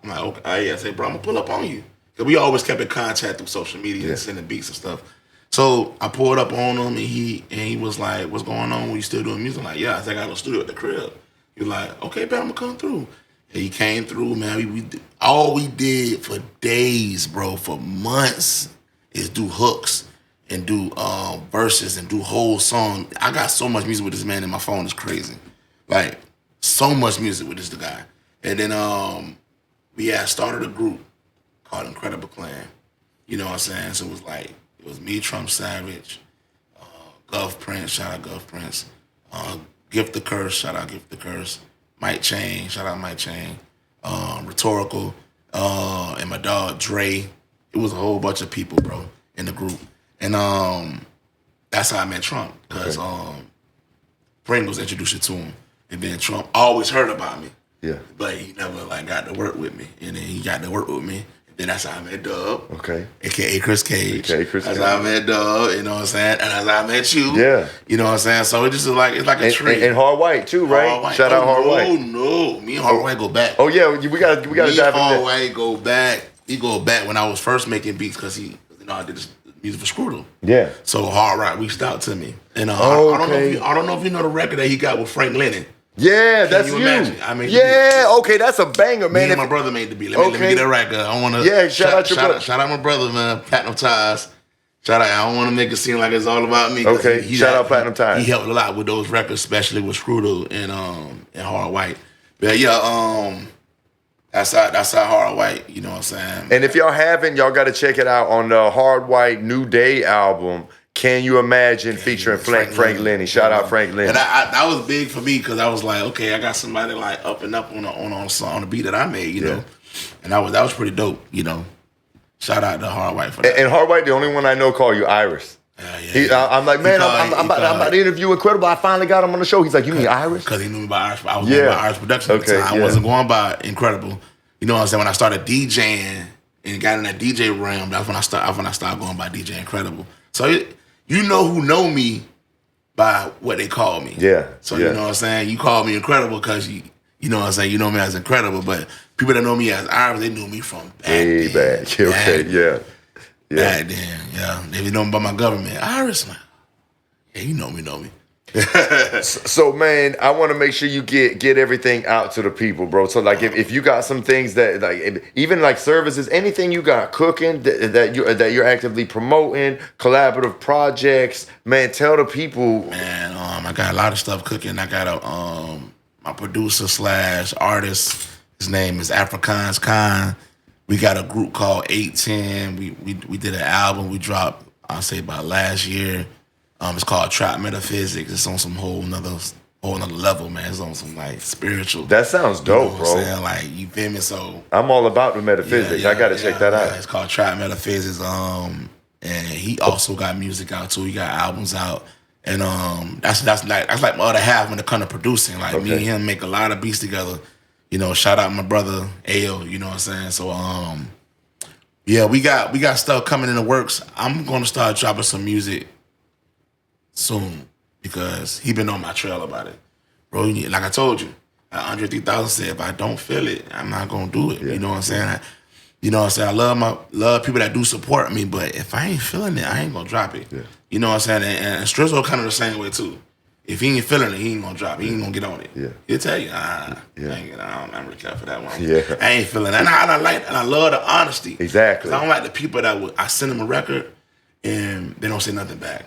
okay, I say, bro, I'm gonna pull up on you. Cause we always kept in contact through social media and sending beats and stuff. So I pulled up on him and he was like, what's going on? You still doing music? I'm like, yeah, I said, I got a studio at the crib. He was like, okay, man, I'm gonna come through. And he came through, man. All we did for days, bro, for months, is do hooks and do verses and do whole song. I got so much music with this man in my phone, it's crazy. Like, so much music with this guy. And then we had started a group called Inkredible Clan. You know what I'm saying? So it was me, Trump Savage, Gov Prince, shout out Gov Prince, Gift the Curse, shout out Gift the Curse, Mike Chain, shout out Mike Chain, Rhetorical, and my dog Dre. It was a whole bunch of people, bro, in the group. And that's how I met Trump, because Pringles introduced you to him. And then Trump always heard about me. Yeah. But he never like got to work with me. And then he got to work with me. Then that's how I met Dub. Okay. AKA Chris Cage. Okay, Chris That's Cage. how I met Dub, you know what I'm saying? And that's how I met you. Yeah. You know what I'm saying? So it's just like, it's like a tree. And Hard White too, right? Hard White. Shout out Hard White. Oh, no. Me and Hard White go back. Oh, yeah. We got to dive in there. Hard White go back. He go back when I was first making beats because he, I did this music for Screwdle. Yeah. So Hard White reached out to me. And I don't know if you know the record that he got with Frank Lennon. Yeah, that's you. you. Imagine? I mean, okay, that's a banger, man. Me and my brother made the beat. Let me get that record. I want to. Yeah, shout out your brother. Shout out my brother, man. Platinum Ties. Shout out. I don't want to make it seem like it's all about me. Okay, shout out Platinum Ties. He helped a lot with those records, especially with Screwdle and Hard White. But yeah, that's how Hard White. You know what I'm saying? And if y'all haven't, y'all got to check it out on the Hard White New Day album. Can You Imagine featuring Frank Lenny. Shout out Frank Lenny. And that was big for me because I was like, okay, I got somebody like up and up on the beat that I made, you know. And that was pretty dope, you know. Shout out to Hard White for that. And Hard White, the only one I know call you Iris. I'm like, man, I'm about to interview Inkredible. I finally got him on the show. He's like, you mean Iris? Because he knew me by Iris. I was going by Iris Production at the time. I wasn't going by Inkredible. You know what I'm saying? When I started DJing and got in that DJ realm, that's when I started going by DJ Inkredible. So you know who know me by what they call me. Yeah. So you know what I'm saying? You call me Inkredible because you know what I'm saying? You know me as Inkredible, but people that know me as Iris, they knew me from back then. Back. Okay, yeah. Back then, yeah. They know me by my government. Iris, man. Yeah, you know me. So man, I want to make sure you get everything out to the people, bro. So like if you got some things that like even like services, anything you got cooking that you're actively promoting, collaborative projects, man, tell the people. Man, I got a lot of stuff cooking. I got my producer / artist. His name is Afrikaans Khan. We got a group called 810. We did an album we dropped, I'll say about last year. It's called Trap Metaphysics. It's on some whole nother level, man. It's on some like spiritual. That sounds dope, you know bro. What I'm saying? Like, you feel me? So I'm all about the metaphysics. I gotta check that out. It's called Trap Metaphysics. And he also got music out too. He got albums out. And that's like my other half when it comes to producing. Like me and him make a lot of beats together. You know, shout out my brother Ayo, you know what I'm saying? So yeah, we got stuff coming in the works. I'm gonna start dropping some music soon because he been on my trail about it. Bro, like I told you, Andre 3000 said, if I don't feel it, I'm not gonna do it. You know what I'm saying? I love people that do support me, but if I ain't feeling it, I ain't gonna drop it. You know what I'm saying? And Strizzo kind of the same way too. If he ain't feeling it, he ain't gonna drop it. He ain't gonna get on it. He'll tell you, I don't really care for that one. I ain't feeling it. And I love the honesty. Exactly. I don't like the people that I send them a record and they don't say nothing back.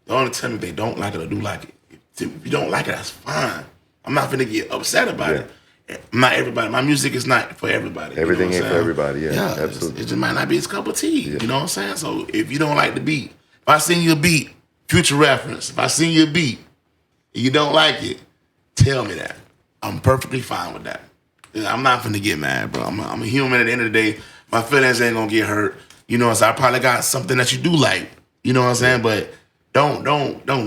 They only tell me they don't like it or do like it. If you don't like it, that's fine. I'm not finna get upset about it. Not everybody. My music is not for everybody. Everything you know ain't for everybody. Absolutely. It just might not be his cup of tea. You know what I'm saying? So if you don't like the beat, if I send you a beat, future reference, if I send you a beat, and you don't like it, tell me that. I'm perfectly fine with that. I'm not finna get mad, bro. I'm a human at the end of the day. My feelings ain't gonna get hurt. You know what I'm saying? I probably got something that you do like. You know what I'm saying? But don't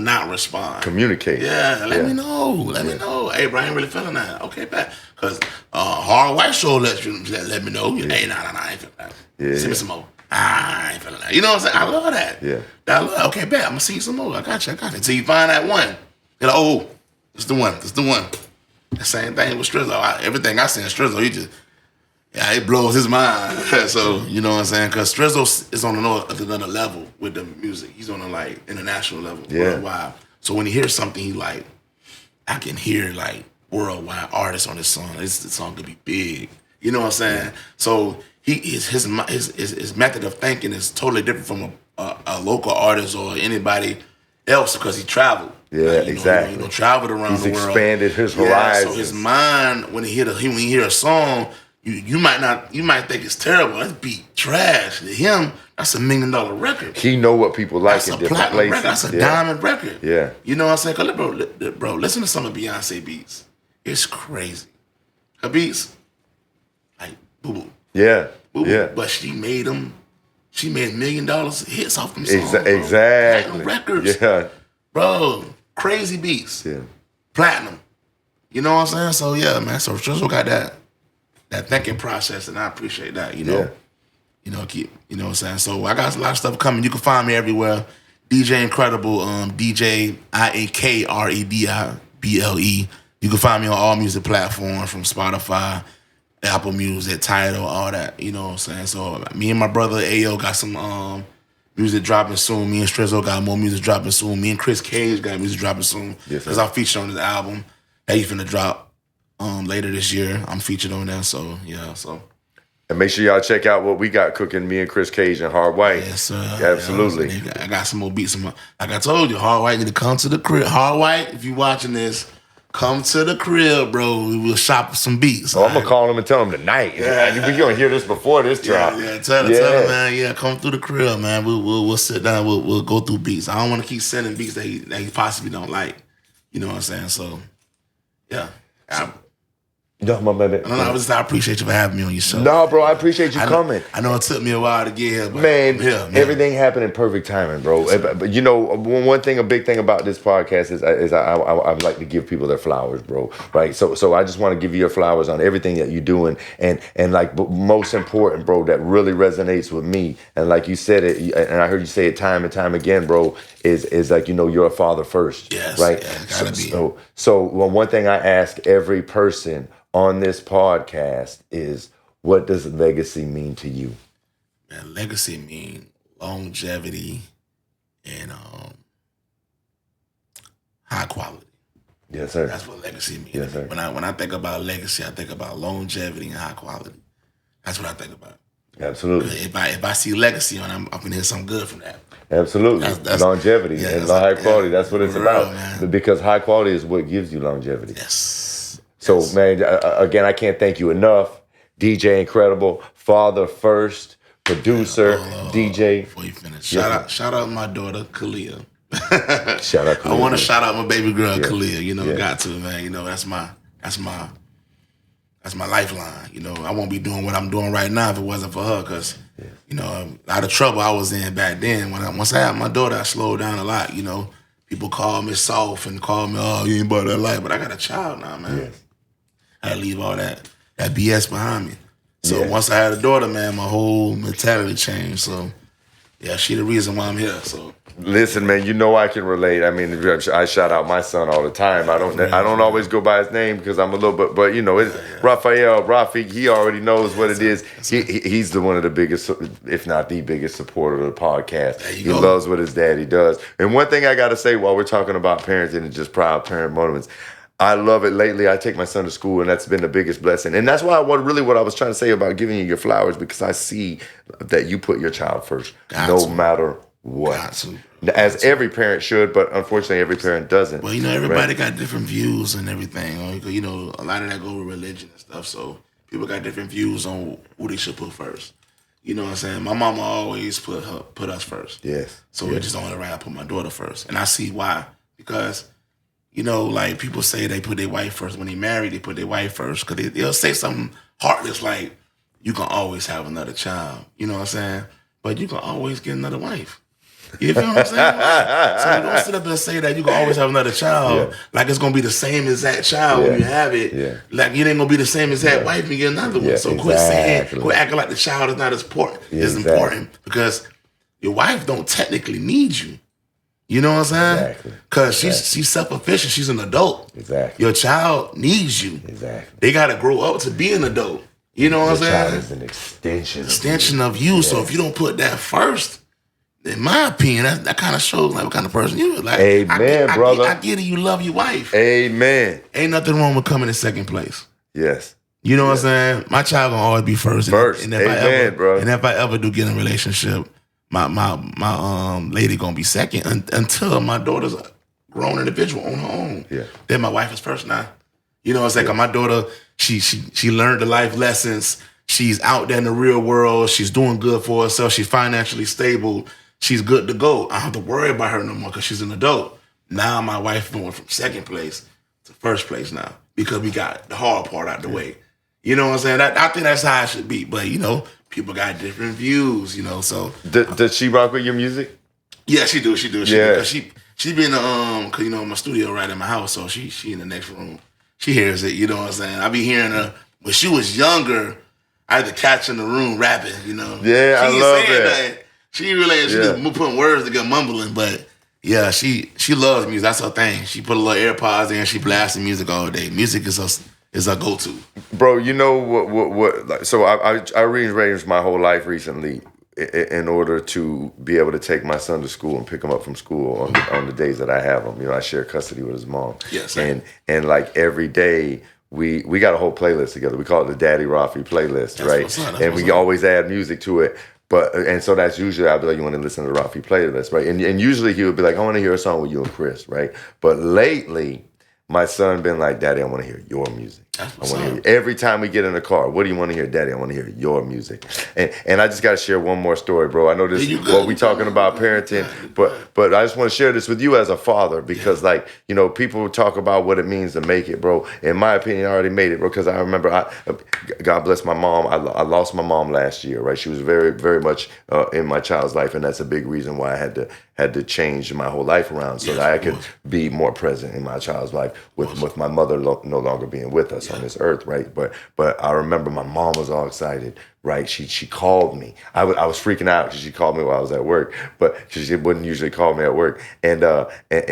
not respond. Communicate. Let me know. Let me know. Hey, bro, I ain't really feeling that. Okay, bet. Because Hard White Show let me know. Hey, nah, I ain't feeling that. Send me some more. I ain't feeling that. You know what I'm saying? I love that. Okay, bet. I'm going to see you some more. I got you. Until you find that one. You're like, oh, it's the one. The same thing with Strizzo. Everything I see in Strizzo, it blows his mind. So, you know what I'm saying? Because Strizzo is on another level with the music. He's on a, like, international level, worldwide. So when he hears something, he like, I can hear, like, worldwide artists on this song. The song could be big. You know what I'm saying? So his method of thinking is totally different from a local artist or anybody else because he traveled. Exactly. Traveled around the world. He's expanded his horizons. So his mind, when he hear a song, you might think it's terrible. That beat trash. To him, that's $1 million record. He know what people like in different places. Record. That's a diamond record. Yeah. You know what I'm saying? Cause bro, listen to some of Beyonce beats. It's crazy. Her beats, like boo-boo. Yeah. Boo-boo. Yeah. But she made $1 million hits off them songs. Exactly. Platinum records. Yeah. Bro, crazy beats. Yeah. Platinum. You know what I'm saying? So yeah, man. So Strizzo got that thinking process, and I appreciate that. You know, you know, you know what I'm saying. So I got a lot of stuff coming. You can find me everywhere. DJ Inkredible, DJ Inkredible. You can find me on all music platforms from Spotify, Apple Music, Tidal, all that. You know what I'm saying? So me and my brother Ayo got some music dropping soon. Me and Strizzo got more music dropping soon. Me and Chris Cage got music dropping soon. Because I'm featured on this album that he's finna drop later this year. I'm featured on that. So yeah, so. And make sure y'all check out what we got cooking, me and Chris Cage and Hard White. Yes, sir. Absolutely. Yeah, I got some more beats. Like I told you, Hard White need to come to the crib. Hard White, if you watching this, come to the crib, bro. We will shop some beats. I'm going to call him and tell him tonight. Yeah. We're going to hear this before this drop. Yeah, tell him, man. Yeah, come through the crib, man. We'll sit down. We'll go through beats. I don't want to keep sending beats that he possibly don't like. You know what I'm saying? So, yeah. No, my baby. I appreciate you for having me on your show. No, bro, I appreciate you coming. I know it took me a while to get here, but man, everything happened in perfect timing, bro. Yes, but you know, a big thing about this podcast is I like to give people their flowers, bro. Right? So I just want to give you your flowers on everything that you're doing, and like most important, bro, that really resonates with me. And like you said it, and I heard you say it time and time again, bro. Is like, you know, you're a father first, yes, right? Yeah, gotta be. So one thing I ask every person on this podcast is, what does legacy mean to you? Man, legacy mean longevity and high quality. Yes, sir. That's what legacy means. Yes, sir. When I think about legacy, I think about longevity and high quality. That's what I think about. Absolutely. If I see legacy on, I'm gonna hear something good from that. Absolutely. That's longevity and high quality. That's what it's about. Man. Because high quality is what gives you longevity. Yes. So, man, again, I can't thank you enough. DJ Inkredible, father first, producer, DJ. Before you finish, shout out my daughter, Kalia. Shout out Kalia. I want to shout out my baby girl, Kalia. You know, got to, man. You know, that's my lifeline. You know, I won't be doing what I'm doing right now if it wasn't for her. Cause you know, a lot of trouble I was in back then. Once I had my daughter, I slowed down a lot. You know, people call me soft and call me, oh, you ain't about that life. But I got a child now, man. Yes. I had to leave all that BS behind me. So once I had a daughter, man, my whole mentality changed. So yeah, she the reason why I'm here. So listen, man, you know I can relate. I mean, I shout out my son all the time. I don't always go by his name because I'm a little bit, but you know, it's Rafi. He already knows what it is. He's one of the biggest, if not the biggest supporter of the podcast. He loves what his daddy does. And one thing I got to say while we're talking about parenting and just proud parent moments, I love it. Lately, I take my son to school, and that's been the biggest blessing. And that's why what I was trying to say about giving you your flowers, because I see that you put your child first, no matter what. As every parent should, but unfortunately, every parent doesn't. Well, you know, everybody got different views and everything. You know, a lot of that go with religion and stuff. So people got different views on who they should put first. You know what I'm saying? My mama always put us first. Yes. So it's just only right I put my daughter first, and I see why. Because you know, like people say they put their wife first. When they marry, they put their wife first. Because they'll say something heartless like, you can always have another child. You know what I'm saying? But you can always get another wife. You feel what I'm saying? Like, so don't sit up and say that you can always have another child. Like it's going to be the same exact child when you have it. Like it ain't going to be the same exact wife when you get another one. So quit acting like the child is not as important. It's important because your wife don't technically need you. You know what I'm saying? Because she's self-sufficient. She's an adult. Your child needs you. They got to grow up to be an adult. You know what I'm saying? Your child is an extension of you. So if you don't put that first, in my opinion, that kind of shows like what kind of person you are. Like, amen, brother. I get it. You love your wife. Amen. Ain't nothing wrong with coming in second place. Yes. You know what I'm saying? My child gonna always be first. And amen, bro. And if I ever do get in a relationship, my lady gonna be second until my daughter's a grown individual on her own. Then my wife is first now. You know what I'm saying? 'Cause my daughter, she learned the life lessons. She's out there in the real world. She's doing good for herself. She's financially stable. She's good to go. I don't have to worry about her no more because she's an adult. Now my wife going from second place to first place now because we got the hard part out the way. You know what I'm saying? I think that's how it should be. But, you know, people got different views, you know, so. Does she rock with your music? Yeah, she do. She be in the, cause, you know, my studio right in my house, so she in the next room. she hears it. You know what I'm saying? I be hearing her when she was younger. I had to catch her in the room rapping. You know? Yeah, I love that. Nothing. She really, she just putting words together, mumbling, but. Yeah, she loves music. That's her thing. She put a little AirPods in. She blasting music all day. Music is her go-to. Bro, you know what? Like, so I rearranged my whole life recently in order to be able to take my son to school and pick him up from school on the days that I have him. You know, I share custody with his mom. Yes, and like every day. We got a whole playlist together. We call it the Daddy Rafi playlist, right? And we always add music to it. And so that's usually, I'll be like, you want to listen to the Rafi playlist, right? And usually he would be like, I want to hear a song with you and Chris, right? But lately, my son been like, Daddy, I want to hear your music. I want to hear you. Every time we get in the car, what do you want to hear, Daddy? I want to hear your music. And I just got to share one more story, bro. I know this is what we talking about parenting, but I just want to share this with you as a father because, like, you know, people talk about what it means to make it, bro. In my opinion, I already made it, bro, because I remember, God bless my mom. I lost my mom last year, right? She was very, very much in my child's life, and that's a big reason why I had to change my whole life around so that I could be more present in my child's life with my mother no longer being with us on this earth, right? But I remember my mom was all excited, right? She called me. I was freaking out because she called me while I was at work, but she wouldn't usually call me at work. And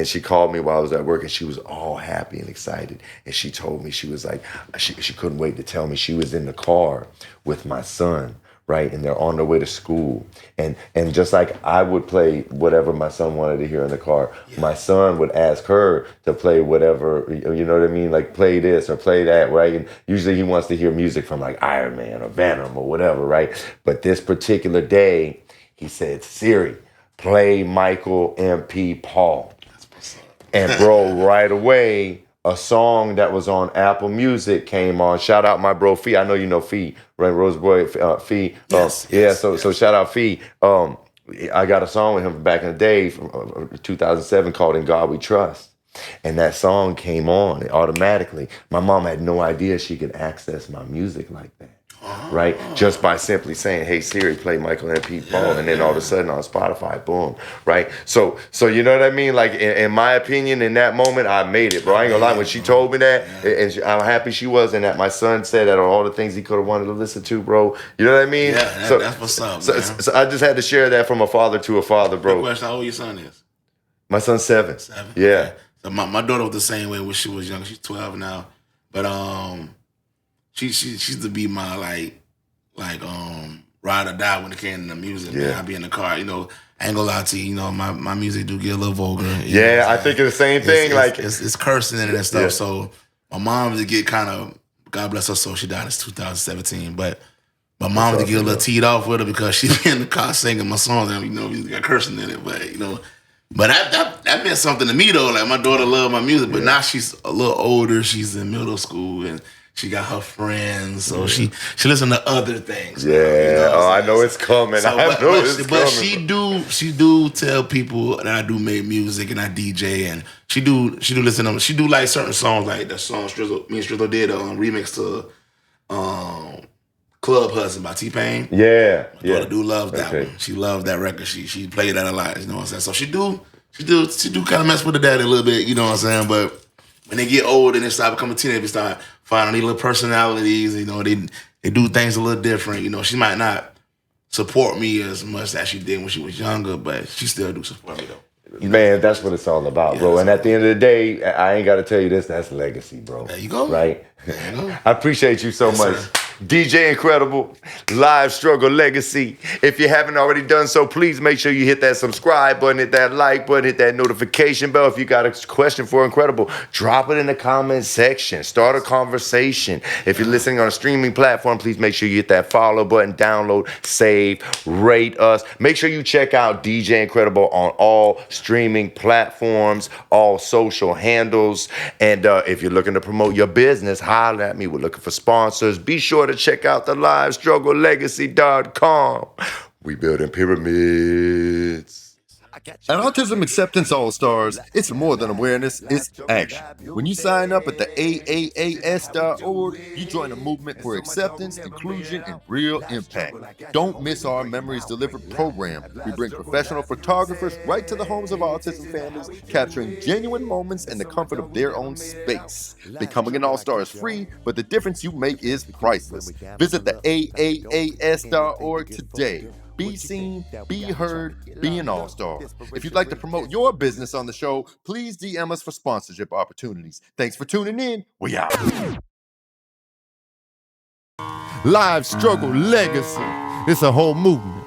she called me while I was at work, and she was all happy and excited. And she told me, she was like, she couldn't wait to tell me she was in the car with my son, right? And they're on their way to school. And just like I would play whatever my son wanted to hear in the car, my son would ask her to play whatever, you know what I mean? Like play this or play that, right? And usually he wants to hear music from like Iron Man or Venom or whatever, right? But this particular day, he said, Siri, play Michael MP Paul. And bro, right away, a song that was on Apple Music came on. Shout out my bro Fee. I know you know Fee, right? Roseboy Fee. So shout out Fee. I got a song with him back in the day from 2007 called In God We Trust. And that song came on automatically. My mom had no idea she could access my music like that. Right? Just by simply saying, hey, Siri, play Michael and Pete Paul. And then all of a sudden on Spotify, boom. Right? So you know what I mean? Like, in my opinion, in that moment, I made it, bro. I ain't gonna lie. When she told me that, and I'm happy she was, and that my son said that on all the things he could have wanted to listen to, bro. You know what I mean? Yeah, that's what's up, so I just had to share that from a father to a father, bro. Good question, how old your son is? My son's 7. 7? Yeah. Okay. So my daughter was the same way when she was young. She's 12 now. But she used to be my like ride or die when it came to the music. Yeah. Man, I'd be in the car, you know. I ain't gonna lie to you, you know, my music do get a little vulgar. Yeah, I think it's the same thing. It's cursing in it and stuff. Yeah. So my mom to get kind of, God bless her soul, she died in 2017. But my mom to get a little teed off with her because she be in the car singing my songs and, you know, music got cursing in it. But, you know, but that meant something to me though. Like my daughter loved my music, but now she's a little older. She's in middle school and she got her friends, so she listen to other things. Yeah, you know I know it's coming. So, but she do tell people that I do make music and I DJ, and she do listen to them. She do like certain songs, like the song me and Strizzo did a remix to Club Hustle by T-Pain. Yeah, my daughter do love that one. She loved that record. She played that a lot. You know what I'm saying? So she do kind of mess with the daddy a little bit. You know what I'm saying? But when they get old and they start becoming teenagers, they start finding these little personalities. You know, they do things a little different. You know, she might not support me as much as she did when she was younger, but she still do support me though. You know? Man, that's what it's all about, bro. And at the end of the day, I ain't got to tell you this. That's legacy, bro. There you go. Right? There you go. I appreciate you so much. Sir. DJ Inkredible, Live Struggle Legacy. If you haven't already done so, please make sure you hit that subscribe button, hit that like button, hit that notification bell. If you got a question for Inkredible, drop it in the comment section. Start a conversation. If you're listening on a streaming platform, please make sure you hit that follow button, download, save, rate us. Make sure you check out DJ Inkredible on all streaming platforms, all social handles. And if you're looking to promote your business, holler at me. We're looking for sponsors. Be sure to check out the livestrugglelegacy.com. We building pyramids. At Autism Acceptance All-Stars, it's more than awareness, it's action. When you sign up at the AAAS.org, you join a movement for acceptance, inclusion, and real impact. Don't miss our Memories Delivered program. We bring professional photographers right to the homes of autism families, capturing genuine moments in the comfort of their own space. Becoming an All-Star is free, but the difference you make is priceless. Visit the AAAS.org today. Be seen, be heard, be an all-star. If you'd like to promote your business on the show, please DM us for sponsorship opportunities. Thanks for tuning in. We out. Live Struggle Legacy. It's a whole movement.